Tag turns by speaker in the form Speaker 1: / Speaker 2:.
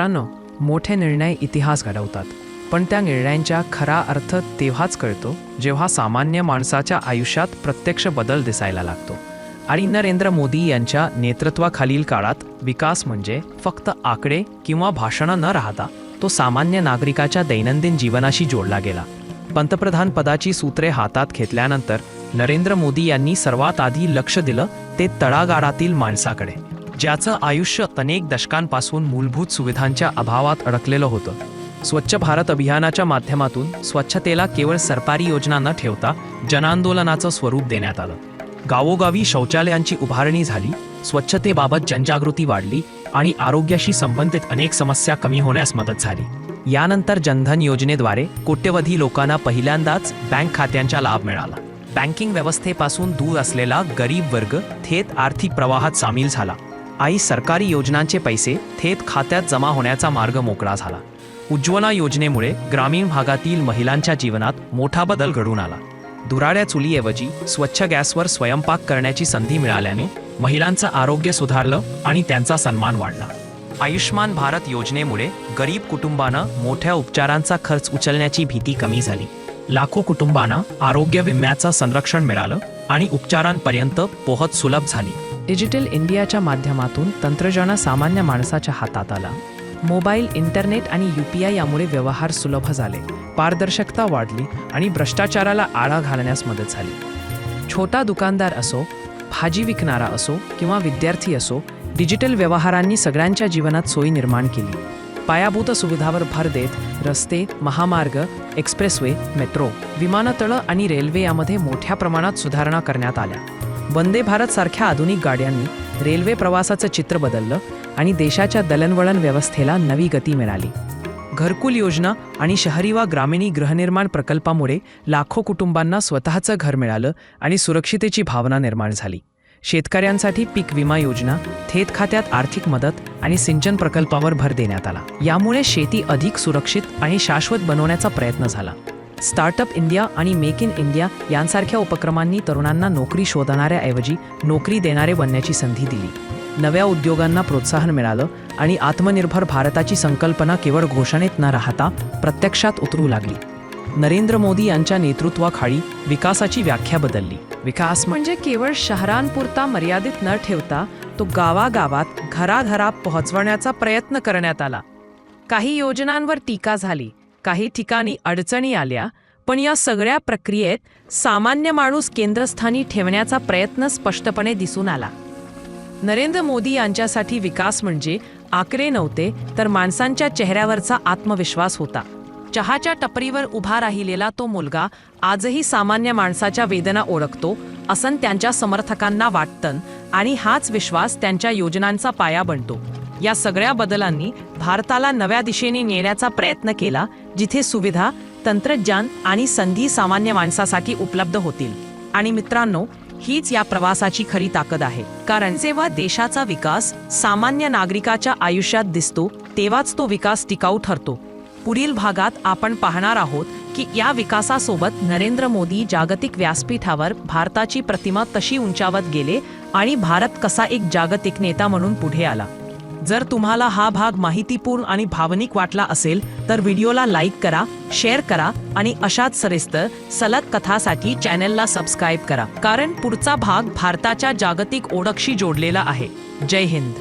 Speaker 1: मित्रांनो, मोठे निर्णय इतिहास घडवतात, पण त्या निर्णयांचा खरा अर्थ तेव्हाच कळतो जेव्हा सामान्य माणसाच्या आयुष्यात प्रत्यक्ष बदल दिसायला लागतो. आणि नरेंद्र मोदी यांच्या नेतृत्वाखालील काळात विकास म्हणजे फक्त आकडे किंवा भाषणं न राहता तो सामान्य नागरिकाच्या दैनंदिन जीवनाशी जोडला गेला. पंतप्रधान पदाची सूत्रे हातात घेतल्यानंतर नरेंद्र मोदी यांनी सर्वात आधी लक्ष दिलं ते तळागाळातील माणसाकडे, ज्याचं आयुष्य अनेक दशकांपासून मूलभूत सुविधांच्या अभावात अडकलेलं होतं. स्वच्छ भारत अभियानाच्या माध्यमातून स्वच्छतेला केवळ सरकारी योजना न ठेवता जनआंदोलनाचं स्वरूप देण्यात आलं. गावोगावी शौचालयांची उभारणी झाली, स्वच्छतेबाबत जनजागृती वाढली आणि आरोग्याशी संबंधित अनेक समस्या कमी होण्यास मदत झाली. यानंतर जनधन योजनेद्वारे कोट्यवधी लोकांना पहिल्यांदाच बँक खात्यांचा लाभ मिळाला. बँकिंग व्यवस्थेपासून दूर असलेला गरीब वर्ग थेट आर्थिक प्रवाहात सामील झाला आणि सरकारी योजनांचे पैसे थेट खात्यात जमा होण्याचा मार्ग मोकळा झाला. उज्ज्वला योजनेमुळे ग्रामीण भागातील महिलांच्या जीवनात मोठा बदल घडून आला. धुराड्या चुलीऐवजी स्वच्छ गॅसवर स्वयंपाक करण्याची संधी मिळाल्याने महिलांचं आरोग्य सुधारलं आणि त्यांचा सन्मान वाढला. आयुष्मान भारत योजनेमुळे गरीब कुटुंबांना मोठ्या उपचारांचा खर्च उचलण्याची भीती कमी झाली. लाखो कुटुंबांना आरोग्य विम्याचं संरक्षण मिळालं आणि उपचारांपर्यंत पोहोच सुलभ झाली. डिजिटल इंडियाच्या माध्यमातून तंत्रज्ञान सामान्य माणसाच्या हातात आला. मोबाईल, इंटरनेट आणि UPI यामुळे व्यवहार सुलभ झाले, पारदर्शकता वाढली आणि भ्रष्टाचाराला आळा घालण्यास मदत झाली. छोटा दुकानदार असो, भाजी विकणारा असो किंवा विद्यार्थी असो, डिजिटल व्यवहारांनी सगळ्यांच्या जीवनात सोयी निर्माण केली. पायाभूत सुविधावर भर देत रस्ते, महामार्ग, एक्सप्रेसवे, मेट्रो, विमानतळं आणि रेल्वे यामध्ये मोठ्या प्रमाणात सुधारणा करण्यात आल्या. वंदे भारत सारख्या आधुनिक गाड्यांनी रेल्वे प्रवासाचं चित्र बदललं आणि देशाच्या दळणवळण व्यवस्थेला नवी गती मिळाली. घरकुल योजना आणि शहरी व ग्रामीण गृहनिर्माण प्रकल्पामुळे लाखो कुटुंबांना स्वतःचं घर मिळालं आणि सुरक्षितेची भावना निर्माण झाली. शेतकऱ्यांसाठी पीक विमा योजना, थेट खात्यात आर्थिक मदत आणि सिंचन प्रकल्पावर भर देण्यात आला. यामुळे शेती अधिक सुरक्षित आणि शाश्वत बनवण्याचा प्रयत्न झाला. स्टार्टअप इंडिया आणि मेक इन इंडिया यांसारख्या उपक्रमांनी तरुणांना नोकरी शोधणाऱ्याऐवजी नोकरी देणारे बनण्याची संधी दिली. नव्या उद्योगांना प्रोत्साहन मिळालं आणि आत्मनिर्भर भारताची संकल्पना केवळ घोषणेत न राहता प्रत्यक्षात उतरू लागली. नरेंद्र मोदी यांच्या नेतृत्वाखाली विकासाची व्याख्या बदलली. विकास म्हणजे केवळ शहरांपुरता मर्यादित न ठेवता तो गावागावात, घराघरात पोहोचवण्याचा प्रयत्न करण्यात आला. काही योजनांवर टीका झाली, काही ठिकाणी अडचणी आल्या, पण या सगळ्या प्रक्रियेत सामान्य माणूस केंद्रस्थानी ठेवण्याचा प्रयत्न स्पष्टपणे दिसून आला. नरेंद्र मोदी यांच्यासाठी विकास म्हणजे आकडे नव्हते, तर माणसांच्या चेहऱ्यावरचा आत्मविश्वास होता. चहाच्या टपरीवर उभा राहिलेला तो मुलगा आजही सामान्य माणसाच्या वेदना ओळखतो असं त्यांच्या समर्थकांना वाटतं आणि हाच विश्वास त्यांच्या योजनांचा पाया बनतो. या सगळ्या बदलांनी भारताला नव्या दिशेने नेण्याचा प्रयत्न केला, जिथे सुविधा, तंत्रज्ञान आणि संधी सामान्य माणसासाठी उपलब्ध होतील. आणि मित्रांनो, हीच या प्रवासाची खरी ताकद आहे. कारण जेव्हा देशाचा विकास सामान्य नागरिकाच्या आयुष्यात दिसतो, तेव्हाच तो विकास टिकाऊ ठरतो. पुढील भागात आपण पाहणार आहोत की या विकासासोबत नरेंद्र मोदी जागतिक व्यासपीठावर भारताची प्रतिमा कशी उंचावत गेले आणि भारत कसा एक जागतिक नेता म्हणून पुढे आला. जर तुम्हाला हा भाग माहितीपूर्ण आणि भावनिक वाटला असेल तर व्हिडिओला लाईक करा, शेअर करा आणि अशाच सविस्तर सलग कथासाठी चॅनलला सबस्क्राईब करा, कारण पुढचा भाग भारताच्या जागतिक ओळखशी जोडलेला आहे. जय हिंद.